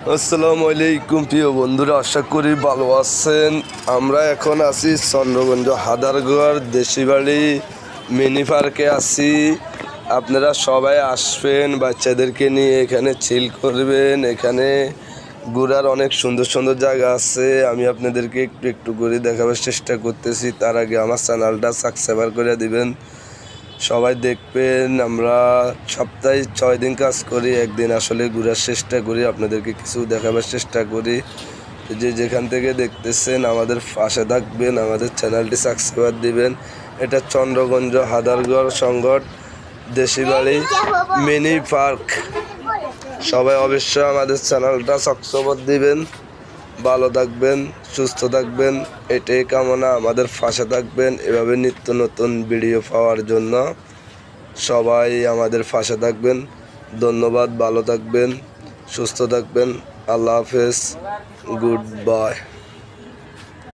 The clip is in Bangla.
আসসালামু আলাইকুম প্রিয় বন্ধুরা, আশা করি ভালো আছেন। আমরা এখন আছি চন্দ্রগঞ্জ হাদারগড় দেশি বাড়ি মিনি পার্কে আছি। আপনারা সবাই আসবেন, বাচ্চাদেরকে নিয়ে এখানে চিল করবেন। এখানে ঘোরার অনেক সুন্দর সুন্দর জায়গা আছে। আমি আপনাদেরকে একটু একটু করে দেখাবার চেষ্টা করতেছি। তার আগে আমার চ্যানেলটা সাবস্ক্রাইব করে দিবেন। সবাই দেখবেন। আমরা সপ্তাহে 6 দিন কাজ করি, একদিন আসলে ঘোরার চেষ্টা করি, আপনাদেরকে কিছু দেখাবার চেষ্টা করি। যে যেখান থেকে দেখতেছেন আমাদের পাশে থাকবেন, আমাদের চ্যানেলটি সাবস্ক্রাইব দিবেন। এটা চন্দ্রগঞ্জ হাদারগড় সংগঠ দেশি বাড়ি মিনি পার্ক। সবাই অবশ্যই আমাদের চ্যানেলটা সাবস্ক্রাইব দিবেন। ভালো থাকবেন, সুস্থ থাকবেন, এটাই কামনা। আমাদের পাশে থাকবেন এভাবে নিত্য নতুন ভিডিও পাওয়ার জন্য। সবাই আমাদের পাশে থাকবেন। ধন্যবাদ। ভালো থাকবেন, সুস্থ থাকবেন। আল্লাহ হাফেজ, গুড বাই।